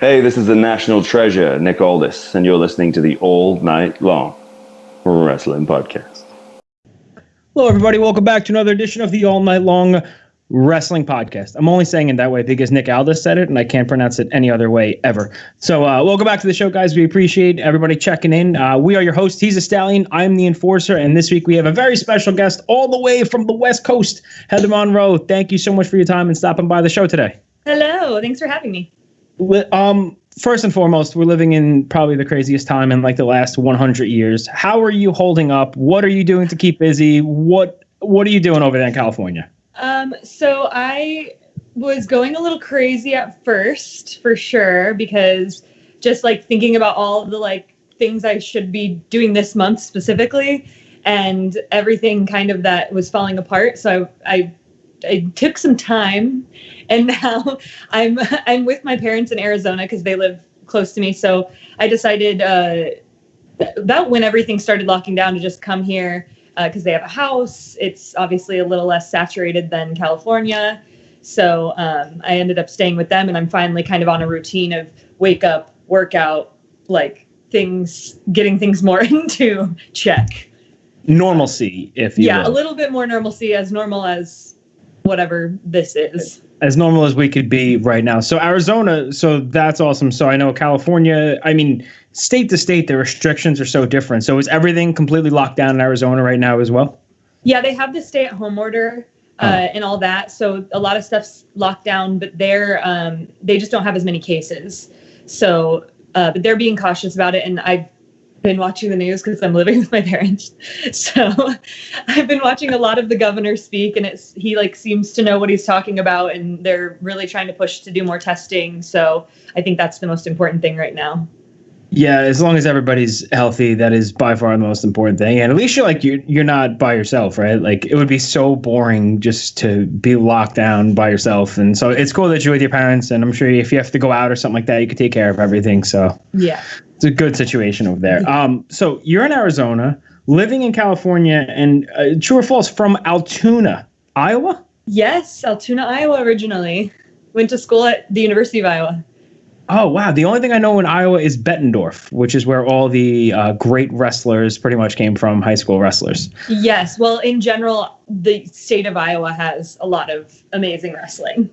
Hey, this is the national treasure, Nick Aldis, and you're listening to the All Night Long Wrestling Podcast. Hello, everybody. Welcome back to another edition of the All Night Long Wrestling Podcast. I'm only saying it that way because Nick Aldis said it, and I can't pronounce it any other way ever. So welcome back to the show, guys. We appreciate everybody checking in. We are your hosts. He's a Stallion. I'm the Enforcer, and this week we have a very special guest all the way from the West Coast, Heather Monroe. Thank you so much for your time and stopping by the show today. Hello. Thanks for having me. First and foremost, we're living in probably the craziest time in like the last 100 years. How are you holding up? What are you doing to keep busy? What are you doing over there in California? So I was going a little crazy at first, for sure, because just like thinking about all of the like things I should be doing this month specifically, and everything kind of that was falling apart. So I took some time, and now I'm with my parents in Arizona because they live close to me. So I decided about when everything started locking down to just come here because they have a house. It's obviously a little less saturated than California. So I ended up staying with them, and I'm finally kind of on a routine of wake up, workout, like things, getting things more into check. Normalcy, if you will. A little bit more normalcy, as normal as whatever this is. As normal as we could be right now. So Arizona, so that's awesome. So I know California, I mean, state to state, the restrictions are so different. So is everything completely locked down in Arizona right now as well? Yeah, they have the stay-at-home order and all that. So a lot of stuff's locked down, but they just don't have as many cases. So, but they're being cautious about it. And I've been watching the news because I'm living with my parents. So I've been watching a lot of the governor speak, and he like seems to know what he's talking about, and they're really trying to push to do more testing. So I think that's the most important thing right now. Yeah, as long as everybody's healthy, that is by far the most important thing. And at least you're not by yourself, right? Like it would be so boring just to be locked down by yourself. And so it's cool that you're with your parents, and I'm sure if you have to go out or something like that, you could take care of everything. So yeah. It's a good situation over there. So you're in Arizona, living in California, and true or false, from Altoona, Iowa? Yes, Altoona, Iowa originally. Went to school at the University of Iowa. Oh, wow. The only thing I know in Iowa is Bettendorf, which is where all the great wrestlers pretty much came from, high school wrestlers. Yes. Well, in general, the state of Iowa has a lot of amazing wrestling.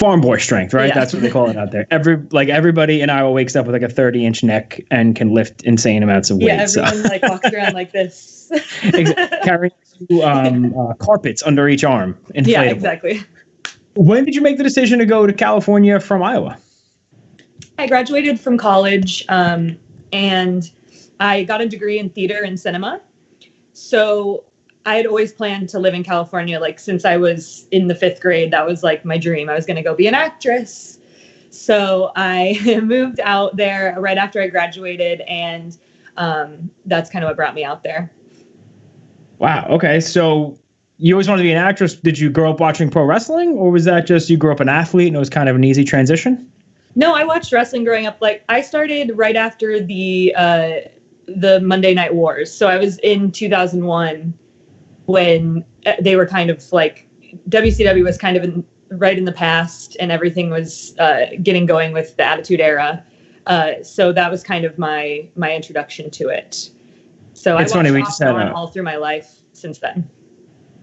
Farm boy strength, right? Yeah. That's what they call it out there. Everybody in Iowa wakes up with like a 30-inch neck and can lift insane amounts of weight. Yeah, everyone like walks around like this. Carrying carpets under each arm. Inflatable. Yeah, exactly. When did you make the decision to go to California from Iowa? I graduated from college and I got a degree in theater and cinema. So I had always planned to live in California, like since I was in the 5th grade. That was like my dream. I was going to go be an actress. So I moved out there right after I graduated, and that's kind of what brought me out there. Wow. Okay. So you always wanted to be an actress. Did you grow up watching pro wrestling, or was that just you grew up an athlete and it was kind of an easy transition? No, I watched wrestling growing up. Like I started right after the Monday Night Wars. So I was in 2001 when they were kind of like WCW was kind of right in the past, and everything was getting going with the Attitude Era. So that was kind of my introduction to it. So it's I watched funny, we just had all through my life since then.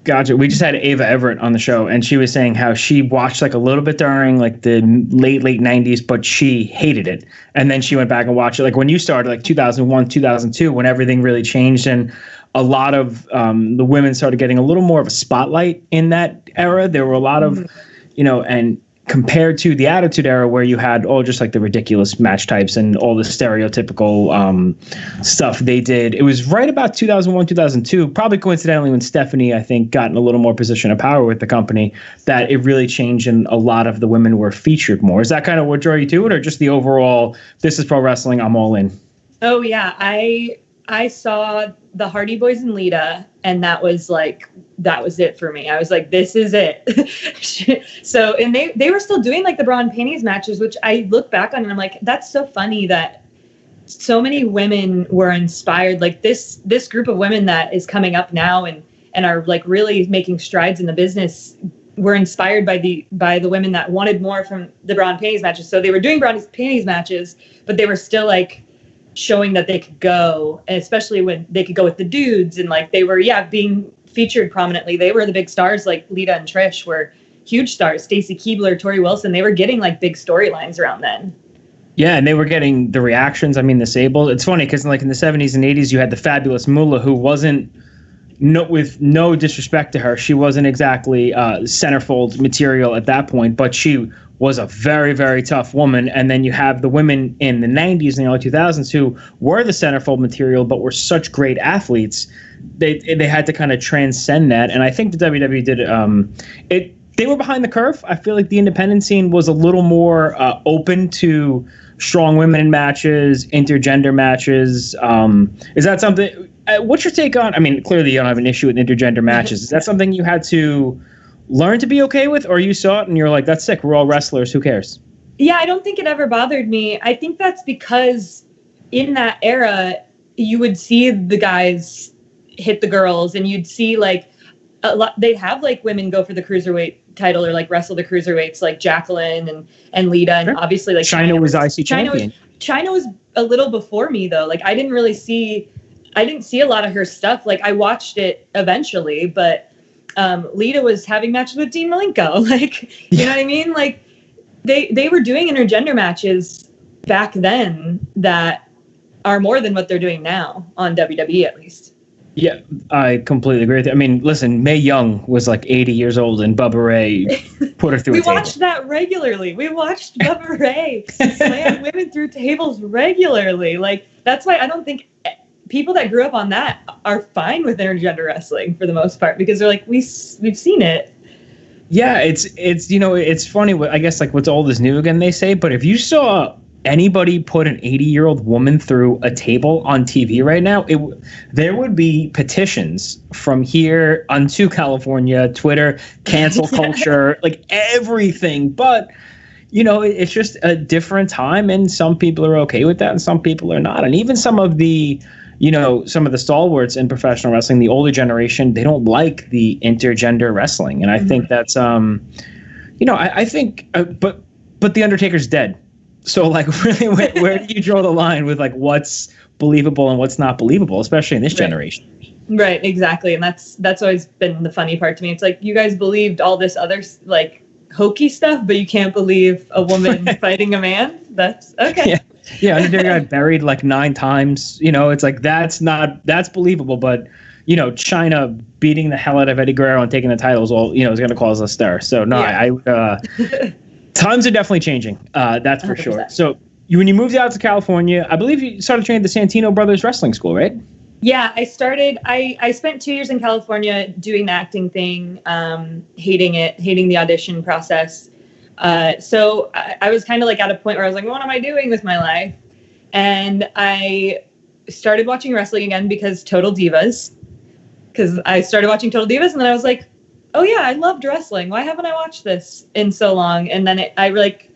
Gotcha. We just had Ava Everett on the show, and she was saying how she watched like a little bit during like the late 90s, but she hated it. And then she went back and watched it. Like when you started, like 2001, 2002, when everything really changed, and a lot of the women started getting a little more of a spotlight in that era. There were a lot of, and compared to the Attitude Era, where you had all just like the ridiculous match types and all the stereotypical stuff they did. It was right about 2001, 2002, probably coincidentally when Stephanie, I think, got in a little more position of power with the company, that it really changed and a lot of the women were featured more. Is that kind of what drew you to it, or just the overall, this is pro wrestling, I'm all in? Oh, yeah. I saw the Hardy Boys and Lita, and that was it for me. I was like, this is it. So, and they were still doing like the bra and panties matches, which I look back on and I'm like, that's so funny that so many women were inspired. Like this group of women that is coming up now and are like really making strides in the business were inspired by the women that wanted more from the bra and panties matches. So they were doing bra and panties matches, but they were still like showing that they could go, and especially when they could go with the dudes, and like they were being featured prominently. They were the big stars, like Lita and Trish were huge stars. Stacy Keibler, Tori Wilson, they were getting like big storylines around then. Yeah, and they were getting the reactions. I mean, the Sable. It's funny because like in the 70s and 80s, you had the Fabulous Moolah, who wasn't, with no disrespect to her, she wasn't exactly centerfold material at that point, but she was a very, very tough woman. And then you have the women in the 90s and the early 2000s who were the centerfold material, but were such great athletes. They had to kind of transcend that. And I think the WWE did it. They were behind the curve. I feel like the independent scene was a little more open to strong women in matches, intergender matches. Is that something? What's your take on? I mean, clearly you don't have an issue with intergender matches. Is that something you had to learn to be okay with, or you saw it and you're like, "That's sick. We're all wrestlers. Who cares?" Yeah, I don't think it ever bothered me. I think that's because in that era, you would see the guys hit the girls, and you'd see like a lot. They'd have like women go for the cruiserweight title or like wrestle the cruiserweights, like Jacqueline and Lita, and obviously like China was IC champion. China was a little before me though. Like I didn't see a lot of her stuff. Like I watched it eventually, but Lita was having matches with Dean Malenko. Like, you know what I mean? Like they were doing intergender matches back then that are more than what they're doing now on WWE at least. Yeah, I completely agree with you. I mean, listen, Mae Young was like 80 years old and Bubba Ray put her through a table. We watched that regularly. We watched Bubba Ray slam women through tables regularly. Like, that's why I don't think people that grew up on that are fine with intergender wrestling for the most part, because they're like, we've seen it. Yeah, it's it's funny. I guess like what's old is new again, they say. But if you saw anybody put an 80-year-old woman through a table on TV right now, there would be petitions from here unto California, Twitter, cancel culture, like everything. But it's just a different time, and some people are okay with that, and some people are not. And even some of the stalwarts in professional wrestling, the older generation, they don't like the intergender wrestling, and I think that's I think, but the Undertaker's dead. So, like, really, where do you draw the line with, like, what's believable and what's not believable, especially in this generation? Right, exactly. And that's always been the funny part to me. It's like, you guys believed all this other, like, hokey stuff, but you can't believe a woman fighting a man? That's okay. Yeah, Undertaker got buried, like, 9 times. It's like, that's believable, but, China beating the hell out of Eddie Guerrero and taking the titles, is going to cause a stir. So, no, yeah. Times are definitely changing. That's for 100%. Sure. So when you moved out to California, I believe you started training at the Santino Brothers Wrestling School, right? Yeah, I started. I spent 2 years in California doing the acting thing, hating the audition process. So I was kind of like at a point where I was like, what am I doing with my life? And I started watching wrestling again because I started watching Total Divas, and then I was like, oh yeah, I loved wrestling. Why haven't I watched this in so long? And then I like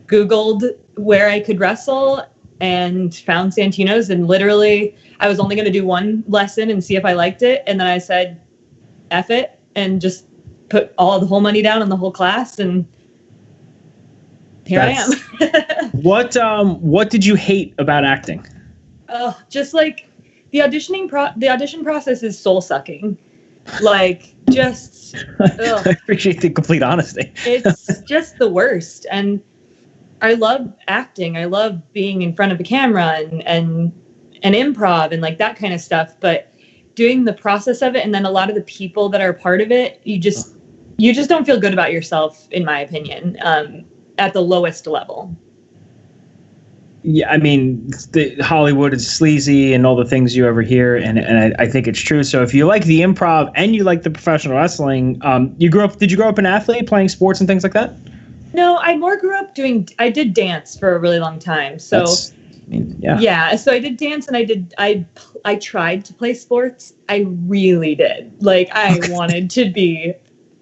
Googled where I could wrestle and found Santino's, and literally I was only going to do one lesson and see if I liked it. And then I said, F it, and just put the whole money down on the whole class. And here I am. What did you hate about acting? Just like the audition process is soul sucking. Like, just I appreciate the complete honesty. It's just the worst. And I love acting. I love being in front of a camera and improv and like that kind of stuff. But doing the process of it, and then a lot of the people that are a part of it, you just don't feel good about yourself, in my opinion, at the lowest level. Yeah, I mean, Hollywood is sleazy and all the things you ever hear, and I think it's true. So if you like the improv and you like the professional wrestling, did you grow up an athlete playing sports and things like that? No, I more grew up I did dance for a really long time. So yeah, so I did dance, and I tried to play sports. I really did. Like, I wanted to be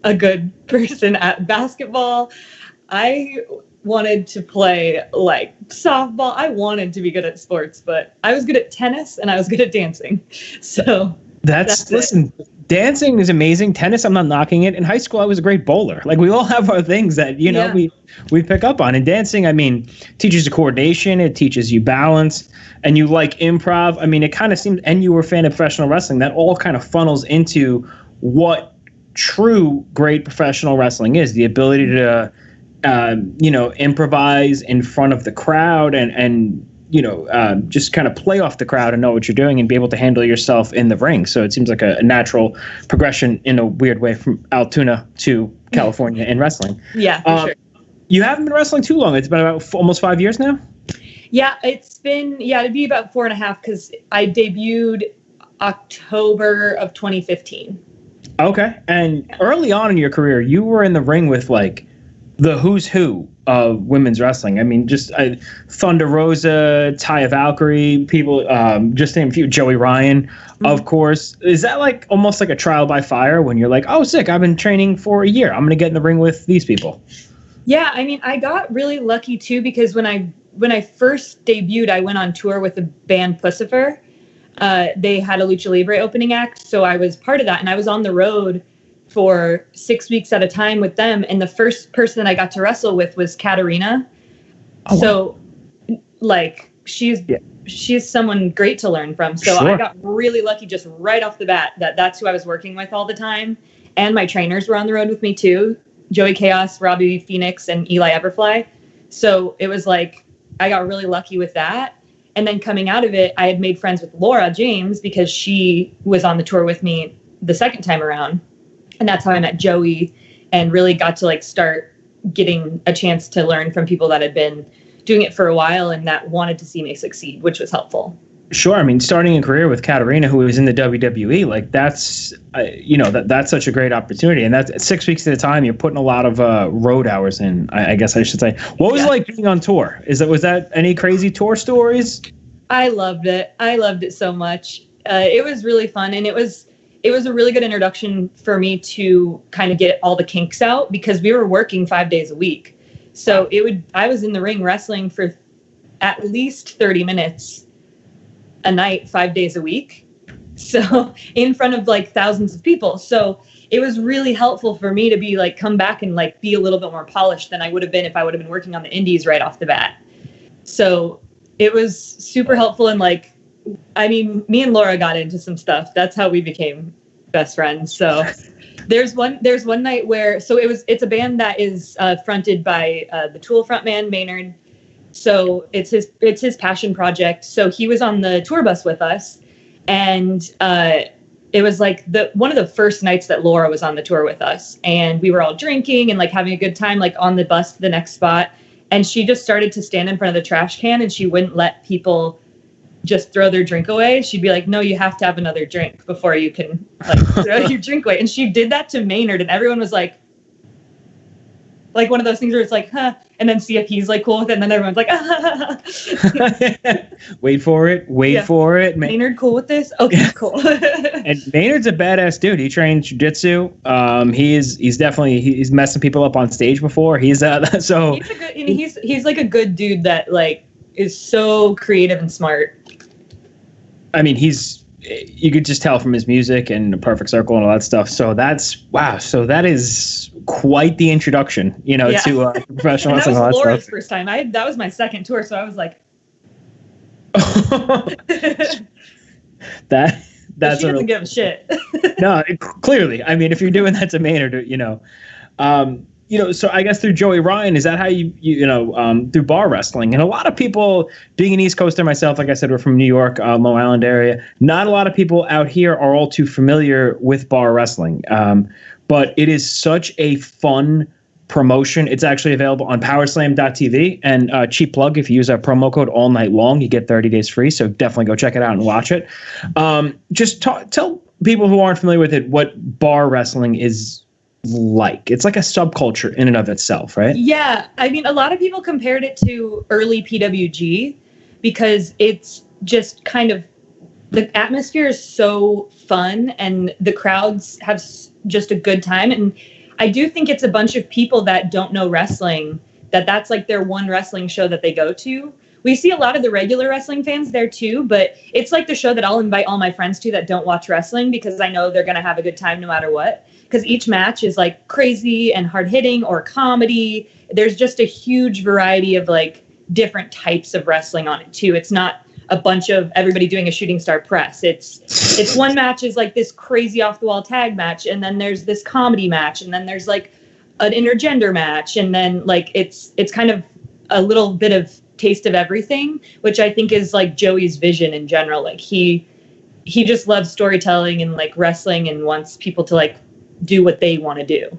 a good person at basketball. I wanted to play like softball. I wanted to be good at sports, but I was good at tennis and I was good at dancing. So dancing is amazing. Tennis, I'm not knocking it. In high school, I was a great bowler. Like, we all have our things that, we pick up on. And dancing, I mean, teaches you coordination. It teaches you balance. And you like improv. I mean, it kind of seems, and you were a fan of professional wrestling. That all kind of funnels into what true great professional wrestling is. The ability to, improvise in front of the crowd and just kind of play off the crowd and know what you're doing and be able to handle yourself in the ring. So it seems like a natural progression in a weird way from Altoona to California in wrestling. Yeah, for sure. You haven't been wrestling too long. It's been about almost 5 years now? Yeah, it'd be about 4.5 because I debuted October of 2015. Okay. And early on in your career, you were in the ring with like the who's who of women's wrestling. I mean, just Thunder Rosa, Taya Valkyrie, people, just name a few, Joey Ryan, of course. Is that like almost like a trial by fire when you're like, oh, sick, I've been training for a year, I'm going to get in the ring with these people? Yeah, I mean, I got really lucky too because when I first debuted, I went on tour with the band Pussifer. They had a Lucha Libre opening act, so I was part of that, and I was on the road for 6 weeks at a time with them. And the first person that I got to wrestle with was Katarina. Oh, so wow. Like she's someone great to learn from. So sure. I got really lucky just right off the bat that's who I was working with all the time. And my trainers were on the road with me too. Joey Chaos, Robbie Phoenix, and Eli Everfly. So it was like, I got really lucky with that. And then coming out of it, I had made friends with Laura James because she was on the tour with me the second time around. And that's how I met Joey and really got to like start getting a chance to learn from people that had been doing it for a while and that wanted to see me succeed, which was helpful. Sure. I mean, starting a career with Katarina, who was in the WWE, like that's, that's such a great opportunity. And that's 6 weeks at a time. You're putting a lot of road hours in, I guess I should say. What was it like being on tour? Was that any crazy tour stories? I loved it. I loved it so much. It was really fun. And it was a really good introduction for me to kind of get all the kinks out because we were working 5 days a week. So I was in the ring wrestling for at least 30 minutes a night, 5 days a week. So in front of like thousands of people. So it was really helpful for me to be like, come back and like be a little bit more polished than I would have been if I would have been working on the indies right off the bat. So it was super helpful. And like, I mean, me and Laura got into some stuff. That's how we became best friends. So there's one night where, it's a band that is fronted by the Tool frontman Maynard. So it's his passion project. So he was on the tour bus with us, and it was like one of the first nights that Laura was on the tour with us, and we were all drinking and like having a good time, like on the bus to the next spot. And she just started to stand in front of the trash can, and she wouldn't let people just throw their drink away. She'd be like, no, you have to have another drink before you can like throw your drink away. And she did that to Maynard, and everyone was like one of those things where it's like, huh, and then see if he's like cool with it, and then everyone's like, wait for it. Maynard cool with this? Okay, cool. And Maynard's a badass dude. He trains jiu-jitsu. He's messing people up on stage before. He's like a good dude that like is so creative and smart. I mean, you could just tell from his music and the Perfect Circle and all that stuff. So So that is quite the introduction, to professional wrestling. That was Laura's first time. That was my second tour. So I was like, that's she doesn't give a shit. No, clearly. I mean, if you're doing that to Maynard, so I guess through Joey Ryan, is that how you through bar wrestling? And a lot of people, being an East Coaster myself, like I said, we're from New York, Long Island area. Not a lot of people out here are all too familiar with bar wrestling. But it is such a fun promotion. It's actually available on powerslam.tv, and cheap plug, if you use our promo code all night long, you get 30 days free. So definitely go check it out and watch it. Just tell people who aren't familiar with it what bar wrestling is like. It's like a subculture in and of itself, right? Yeah. I mean, a lot of people compared it to early PWG because it's just kind of, the atmosphere is so fun and the crowds have just a good time. And I do think it's a bunch of people that don't know wrestling, that's like their one wrestling show that they go to, we see a lot of the regular wrestling fans there too, but it's like the show that I'll invite all my friends to that don't watch wrestling because I know they're going to have a good time no matter what. Because each match is like crazy and hard hitting or comedy. There's just a huge variety of like different types of wrestling on it too. It's not a bunch of everybody doing a shooting star press. It's one match is like this crazy off the wall tag match, and then there's this comedy match, and then there's like an intergender match, and then like it's kind of a little bit of taste of everything, which I think is like Joey's vision in general. Like he just loves storytelling and like wrestling and wants people to like do what they want to do.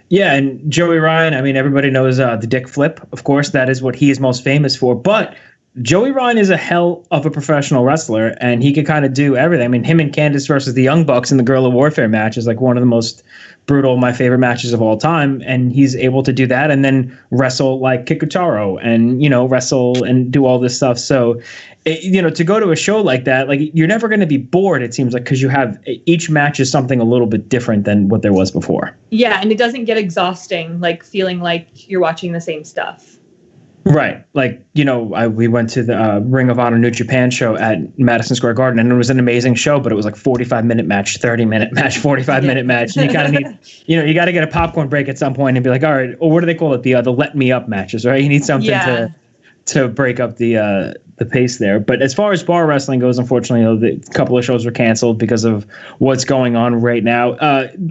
Yeah, and Joey Ryan, I mean, everybody knows the dick flip. Of course, that is what he is most famous for. But Joey Ryan is a hell of a professional wrestler, and he could kind of do everything. I mean, him and Candice versus the Young Bucks in the Guerrilla Warfare match is like one of the most brutal, my favorite matches of all time. And he's able to do that and then wrestle like Kikutaro and, you know, wrestle and do all this stuff. So, you know, to go to a show like that, like you're never going to be bored, it seems like, because you have each match is something a little bit different than what there was before. Yeah, and it doesn't get exhausting, like feeling like you're watching the same stuff. Right. Like, you know, we went to the Ring of Honor New Japan show at Madison Square Garden, and it was an amazing show, but it was like 45-minute match, 30-minute match, 45-minute match. And you kind of need, you know, you got to get a popcorn break at some point and be like, all right, or what do they call it? The let me up matches, right? You need something to break up the pace there. But as far as bar wrestling goes, unfortunately, you know, the couple of shows were canceled because of what's going on right now.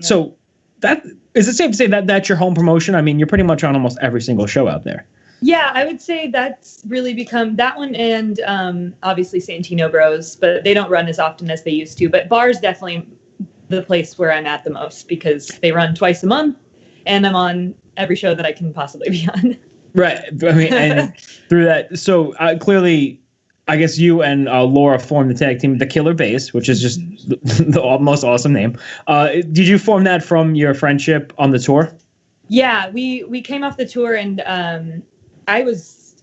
So that is it safe to say that that's your home promotion? I mean, you're pretty much on almost every single show out there. Yeah, I would say that's really become that one, and obviously Santino Bros, but they don't run as often as they used to. But bar's definitely the place where I'm at the most because they run twice a month, and I'm on every show that I can possibly be on. Right. I mean, and through that, so clearly, I guess you and Laura formed the tag team, the Killer Base, which is just the most awesome name. Did you form that from your friendship on the tour? Yeah, we came off the tour, and I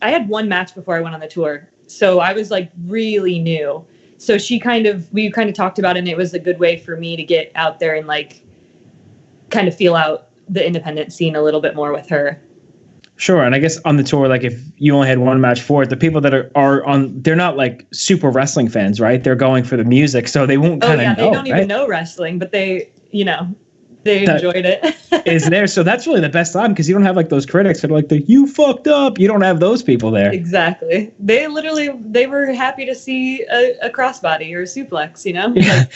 had one match before I went on the tour, so I was like really new. So we kind of talked about it, and it was a good way for me to get out there and like kind of feel out the independent scene a little bit more with her. Sure. And I guess on the tour, like if you only had one match for it, the people that are on, they're not like super wrestling fans, right? They're going for the music, so they won't kind of know. They don't even know wrestling, but they enjoyed it. Is there. So that's really the best time because you don't have like those critics that are like you fucked up. You don't have those people there. Exactly. They were happy to see a crossbody or a suplex, you know? Yeah.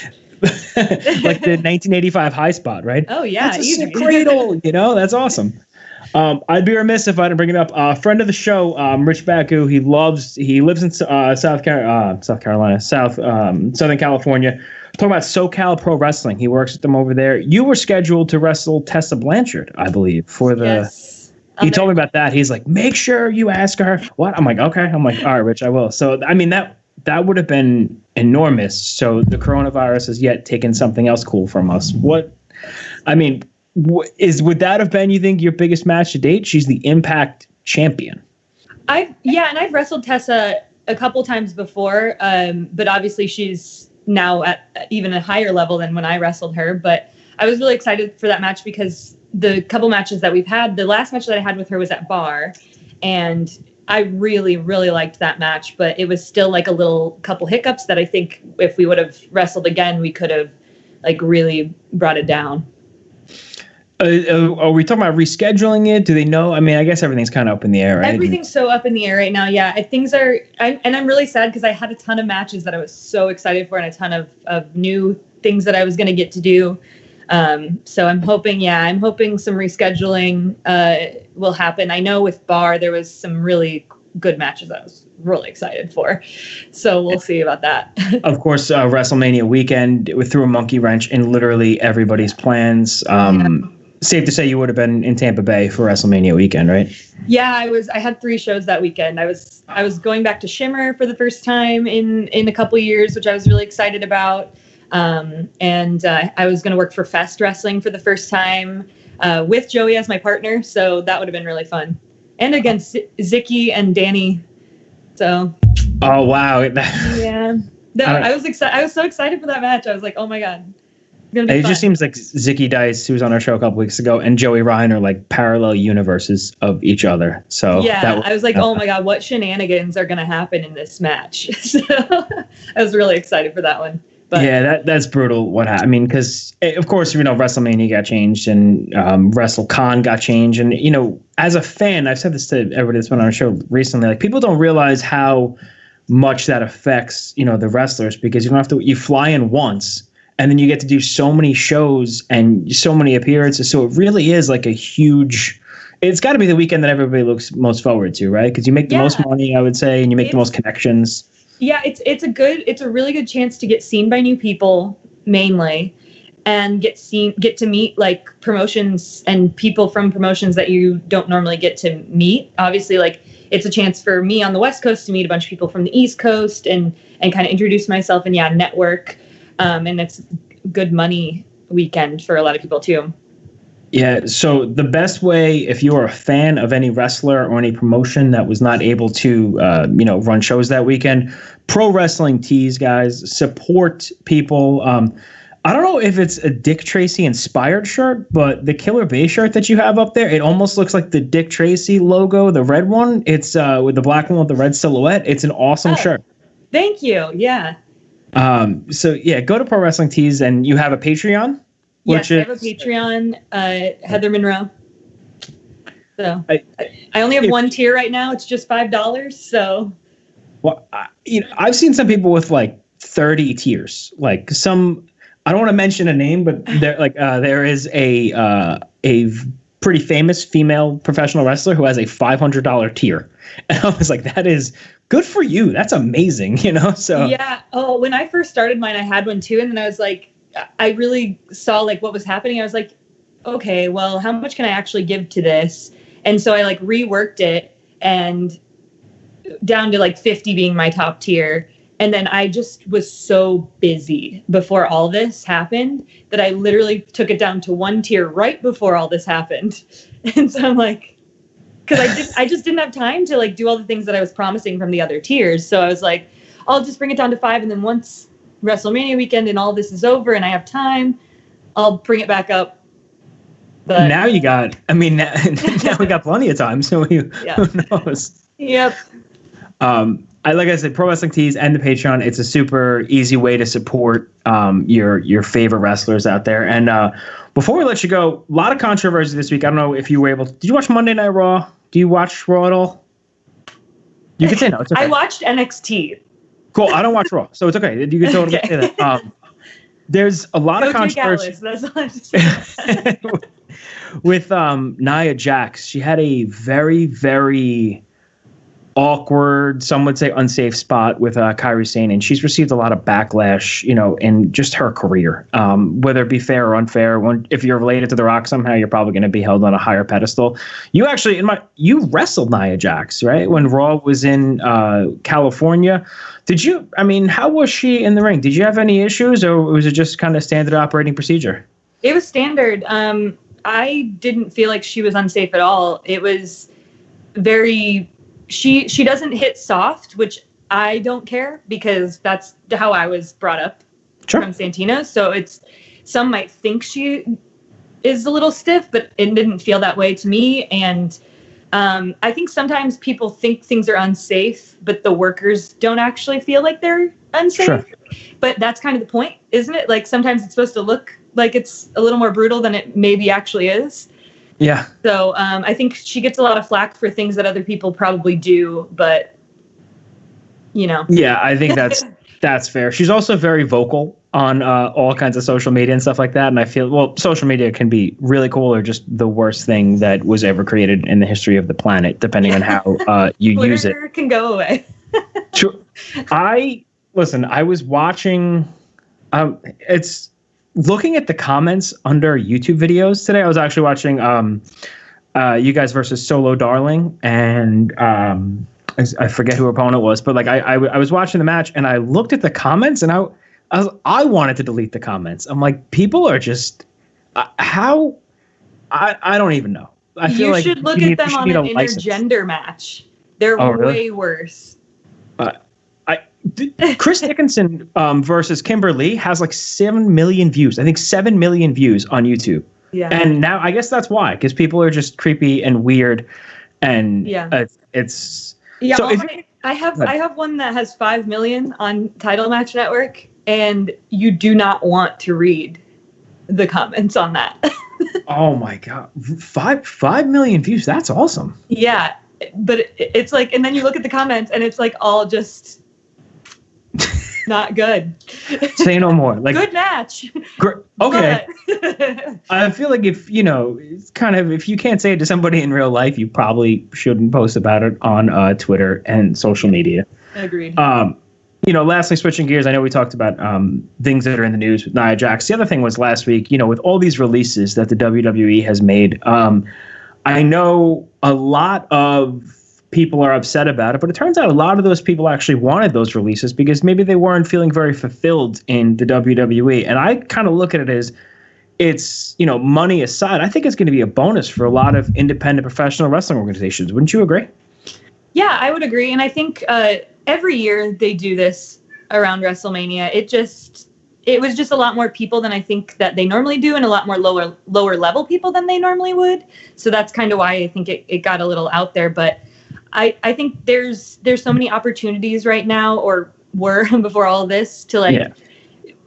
Like the 1985 high spot, right? Oh yeah. That's a sick cradle, you know? That's awesome. I'd be remiss if I didn't bring it up. A friend of the show, Rich Baku, he lives in Southern California. Talking about SoCal Pro Wrestling. He works with them over there. You were scheduled to wrestle Tessa Blanchard, I believe, for the... Yes. He told me about that. He's like, make sure you ask her. What? I'm like, okay. I'm like, all right, Rich, I will. So, I mean, that would have been enormous. So the coronavirus has yet taken something else cool from us. Would that have been, you think, your biggest match to date? She's the Impact champion. And I've wrestled Tessa a couple times before, but obviously she's now at even a higher level than when I wrestled her. But I was really excited for that match because the couple matches that we've had, the last match that I had with her was at Bar, and I really, really liked that match, but it was still like a little couple hiccups that I think if we would have wrestled again, we could have like really brought it down. Are we talking about rescheduling it? Do they know? I mean, I guess everything's kind of up in the air, right? Everything's so up in the air right now. Yeah, things are, and I'm really sad because I had a ton of matches that I was so excited for and a ton of new things that I was going to get to do. So I'm hoping some rescheduling will happen. I know with Bar, there was some really good matches I was really excited for. So we'll see about that. Of course, WrestleMania Weekend threw a monkey wrench in literally everybody's plans. Safe to say you would have been in Tampa Bay for WrestleMania Weekend, right? Yeah, I had 3 shows that weekend. I was going back to Shimmer for the first time in a couple years, which I was really excited about. And I was going to work for Fest Wrestling for the first time with Joey as my partner. So that would have been really fun. And against Zicky and Danny. So. Oh, wow. Yeah. No, I was excited. I was so excited for that match. I was like, oh my God. gonna be It fun. just seems like Zicky Dice, who was on our show a couple weeks ago, and Joey Ryan are like parallel universes of each other. So yeah, I was like, oh my God, what shenanigans are going to happen in this match? So I was really excited for that one. But yeah, that's brutal. What happened? I mean, because of course, WrestleMania got changed and WrestleCon got changed, and as a fan, I've said this to everybody that's been on our show recently. Like, people don't realize how much that affects the wrestlers, because you fly in once, and then you get to do so many shows and so many appearances. So it really is like a huge. It's got to be the weekend that everybody looks most forward to, right? Because you make the most money, I would say, and you make the most connections. Yeah, it's a really good chance to get seen by new people mainly, and get to meet like promotions and people from promotions that you don't normally get to meet. Obviously, like, it's a chance for me on the West Coast to meet a bunch of people from the East Coast and kind of introduce myself and network. And it's good money weekend for a lot of people too. Yeah, so the best way, if you're a fan of any wrestler or any promotion that was not able to, run shows that weekend, Pro Wrestling Tees, guys, support people. I don't know if it's a Dick Tracy inspired shirt, but the Killer Bay shirt that you have up there, it almost looks like the Dick Tracy logo, the red one. It's with the black one with the red silhouette. It's an awesome shirt. Thank you. Yeah. So yeah, go to Pro Wrestling Tees, and you have a Patreon. Yes, I have a Patreon, Heather Monroe. So I only have one tier right now. It's just $5. So, well, I've seen some people with like 30 tiers. Like some, I don't want to mention a name, but there is a pretty famous female professional wrestler who has a $500 tier, and I was like, that is good for you. That's amazing, So yeah. Oh, when I first started mine, I had one too, and then I was like, I really saw like what was happening. I was like, okay, well, how much can I actually give to this? And so I like reworked it and down to like 50 being my top tier. And then I just was so busy before all this happened that I literally took it down to one tier right before all this happened. And so I'm like, because I just didn't have time to like do all the things that I was promising from the other tiers. So I was like, I'll just bring it down to 5, and then once Wrestlemania weekend and all this is over and I have time, I'll bring it back up. But now you got, now we got plenty of time, so who knows? Yep. Like I said, Pro Wrestling Tees and the Patreon, it's a super easy way to support your favorite wrestlers out there. And before we let you go, a lot of controversy this week. I don't know if you were able to. Did you watch Monday Night Raw? Do you watch Raw at all? You can say no. It's okay. I watched NXT. Cool. I don't watch Raw, so it's okay. You can totally say that. There's a lot of controversy. That's all I'm saying. With Nia Jax. She had a very, very awkward, some would say unsafe spot with Kairi Sane, and she's received a lot of backlash, in just her career, whether it be fair or unfair. If you're related to The Rock somehow, you're probably going to be held on a higher pedestal. You actually, you wrestled Nia Jax, right? When Raw was in California. Did you, how was she in the ring? Did you have any issues, or was it just kind of standard operating procedure? It was standard. I didn't feel like she was unsafe at all. It was very... She doesn't hit soft, which I don't care, because that's how I was brought up from Santino. So some might think she is a little stiff, but it didn't feel that way to me. And I think sometimes people think things are unsafe, but the workers don't actually feel like they're unsafe. Sure. But that's kind of the point, isn't it? Like, sometimes it's supposed to look like it's a little more brutal than it maybe actually is. Yeah. So I think she gets a lot of flack for things that other people probably do, but Yeah, I think that's fair. She's also very vocal on all kinds of social media and stuff like that. And I feel, social media can be really cool or just the worst thing that was ever created in the history of the planet, depending on how you use it. Twitter can go away. I was watching, it's looking at the comments under YouTube videos today. I was actually watching you guys versus Solo Darling, and I forget who her opponent was, but like I was watching the match and I looked at the comments and I wanted to delete the comments. I'm like, people are just how I don't even know. I feel like you should look at them on an intergender match. They're way worse. Chris Dickinson versus Kimberly has like 7 million views. I think 7 million views on YouTube. Yeah. And now I guess that's why, because people are just creepy and weird, and it's yeah. So I have one that has 5 million on Title Match Network, and you do not want to read the comments on that. Oh my God, 5 million views. That's awesome. Yeah, but it's like, and then you look at the comments, and it's like all just not good. Say no more. Like, good match. Okay. But I feel like if it's kind of, if you can't say it to somebody in real life, you probably shouldn't post about it on Twitter and social media. Agreed. Lastly, switching gears, I know we talked about things that are in the news with Nia Jax. The other thing was last week, with all these releases that the WWE has made, I know a lot of people are upset about it, but it turns out a lot of those people actually wanted those releases because maybe they weren't feeling very fulfilled in the WWE. And I kind of look at it as, it's, money aside, I think it's going to be a bonus for a lot of independent professional wrestling organizations. Wouldn't you agree? Yeah, I would agree. And I think every year they do this around WrestleMania. It was just a lot more people than I think that they normally do, and a lot more lower level people than they normally would. So that's kind of why I think it got a little out there. But I think there's so many opportunities right now, or were before all of this, to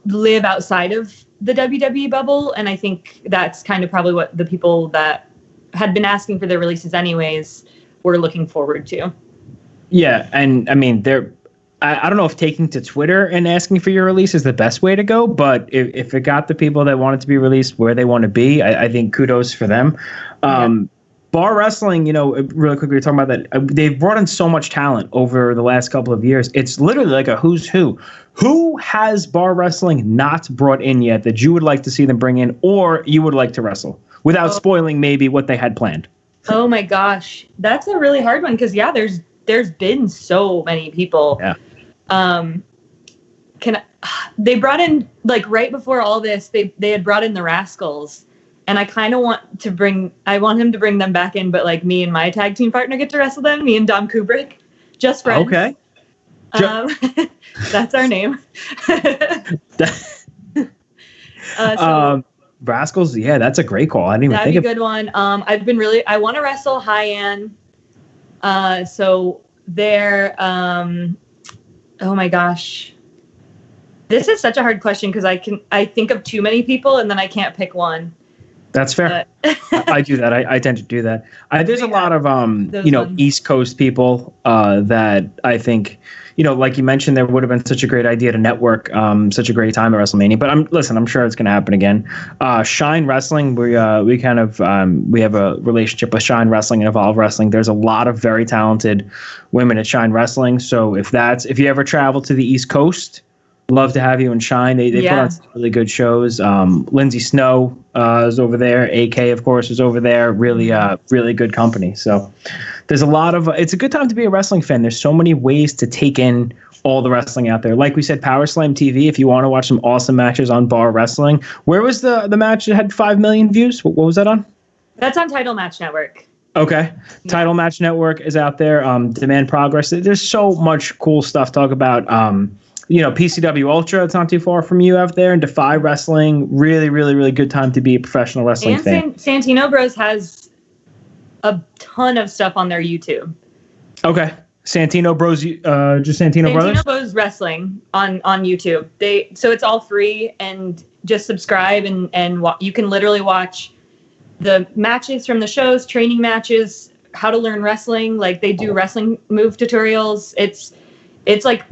live outside of the WWE bubble. And I think that's kind of probably what the people that had been asking for their releases anyways were looking forward to. Yeah. And I mean, I don't know if taking to Twitter and asking for your release is the best way to go, but if it got the people that want it to be released where they want to be, I think kudos for them. Bar wrestling, really quickly, we're talking about that. They've brought in so much talent over the last couple of years. It's literally like a who's who. Who has bar wrestling not brought in yet that you would like to see them bring in, or you would like to wrestle without spoiling maybe what they had planned? Oh my gosh, that's a really hard one because there's been so many people. Yeah. They brought in, like, right before all this, they had brought in the Rascals. And I kind of want him to bring them back in, but like me and my tag team partner get to wrestle them, me and Dom Kubrick, just friends. Okay. That's our name. Rascals, yeah, that's a great call. I didn't even think that'd be a good one. I want to wrestle High-An. So they're, oh my gosh. This is such a hard question because I think of too many people and then I can't pick one. That's fair. I do that. I tend to do that. There's a lot of East Coast people that I think, like you mentioned, there would have been such a great idea to network such a great time at WrestleMania. But I'm sure it's going to happen again. Shine Wrestling, we have a relationship with Shine Wrestling and Evolve Wrestling. There's a lot of very talented women at Shine Wrestling. So if you ever travel to the East Coast, love to have you in Shine. They put on some really good shows. Lindsay Snow is over there. AK, of course, is over there. Really, really good company. So there's a lot of. It's a good time to be a wrestling fan. There's so many ways to take in all the wrestling out there. Like we said, Power Slam TV. If you want to watch some awesome matches on bar wrestling, where was the match that had 5 million views? What was that on? That's on Title Match Network. Okay. Yeah. Title Match Network is out there. Demand Progress. There's so much cool stuff to talk about. PCW Ultra, it's not too far from you out there, and Defy Wrestling. Really, really, really good time to be a professional wrestling fan. Santino Bros has a ton of stuff on their YouTube. Okay. Santino Bros, just Santino Brothers? Santino Bros Wrestling on YouTube. So it's all free, and just subscribe, and you can literally watch the matches from the shows, training matches, how to learn wrestling. Like, they do wrestling move tutorials. It's like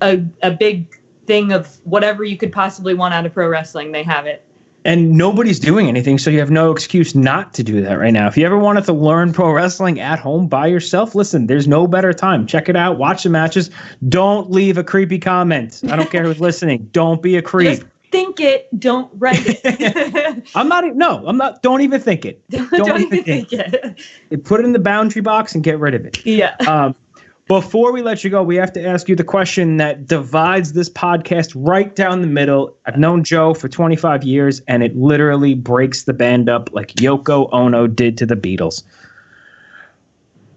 a big thing of whatever you could possibly want out of pro wrestling. They have it. And nobody's doing anything, so you have no excuse not to do that right now. If you ever wanted to learn pro wrestling at home by yourself, listen, there's no better time. Check it out. Watch the matches. Don't leave a creepy comment. I don't care who's listening. Don't be a creep. Just think it. Don't write it. I'm not. Don't even think it. Don't even think it. Put it in the boundary box and get rid of it. Yeah. Before we let you go, we have to ask you the question that divides this podcast right down the middle. I've known Joe for 25 years, and it literally breaks the band up like Yoko Ono did to the Beatles.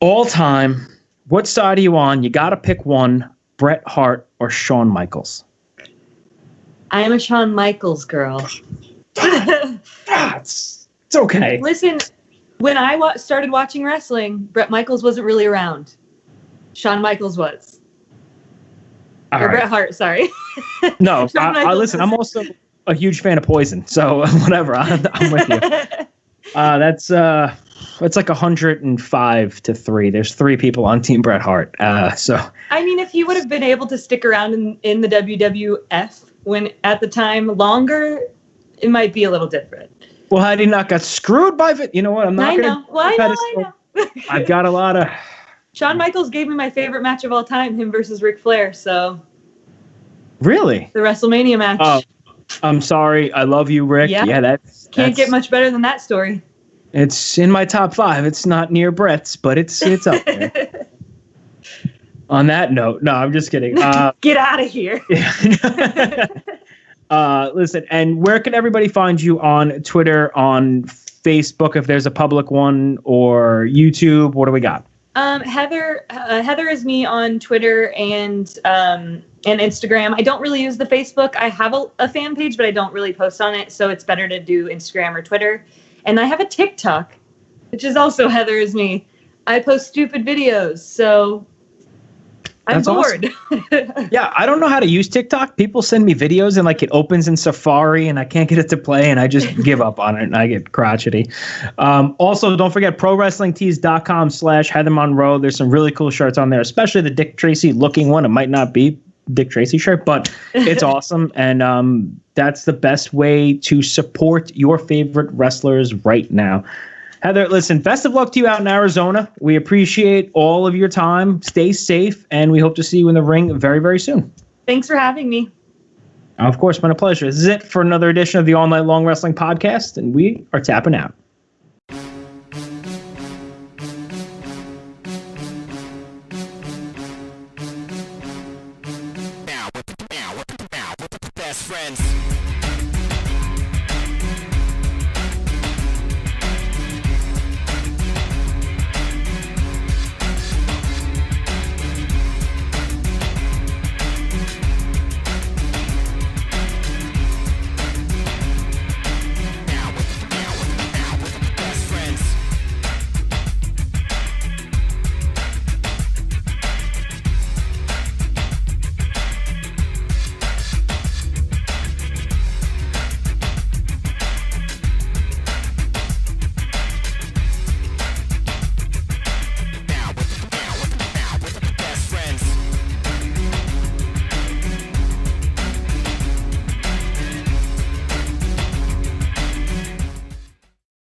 All time, what side are you on? You got to pick one. Bret Hart or Shawn Michaels? I am a Shawn Michaels girl. It's okay. Listen, when I started watching wrestling, Bret Michaels wasn't really around. Shawn Michaels was. All or right. Bret Hart, sorry. No, Shawn I Michaels listen. was- I'm also a huge fan of Poison, so whatever. I'm with you. That's like 105-3. There's 3 people on Team Bret Hart. So I mean, if he would have been able to stick around in the WWF when at the time longer, it might be a little different. well, had he not got screwed by it? You know what? I'm not I gonna. know. Well, I know. I've got a lot of. Shawn Michaels gave me my favorite match of all time, him versus Ric Flair. So Really? the WrestleMania match. Oh, I'm sorry. I love you, Rick. Yeah. That's Can't get much better than that story. It's in my top 5. It's not near Brett's, but it's up there. On that note, no, I'm just kidding. Get out of here. Listen, and where can everybody find you on Twitter, on Facebook, if there's a public one, or YouTube? What do we got? Heather is me on Twitter and Instagram. I don't really use the Facebook. I have a fan page, but I don't really post on it, so it's better to do Instagram or Twitter. And I have a TikTok, which is also Heather is me. I post stupid videos, so I'm That's bored. Awesome. Yeah, I don't know how to use TikTok. People send me videos and like it opens in Safari and I can't get it to play and I just give up on it and I get crotchety. Also, don't forget ProWrestlingTees.com/Heather Monroe. There's some really cool shirts on there, especially the Dick Tracy looking one. It might not be Dick Tracy shirt, but it's awesome. And that's the best way to support your favorite wrestlers right now. Heather, listen, best of luck to you out in Arizona. We appreciate all of your time. Stay safe, and we hope to see you in the ring very, very soon. Thanks for having me. Of course, been a pleasure. This is it for another edition of the All Night Long Wrestling Podcast, and we are tapping out. Now, with the best friends.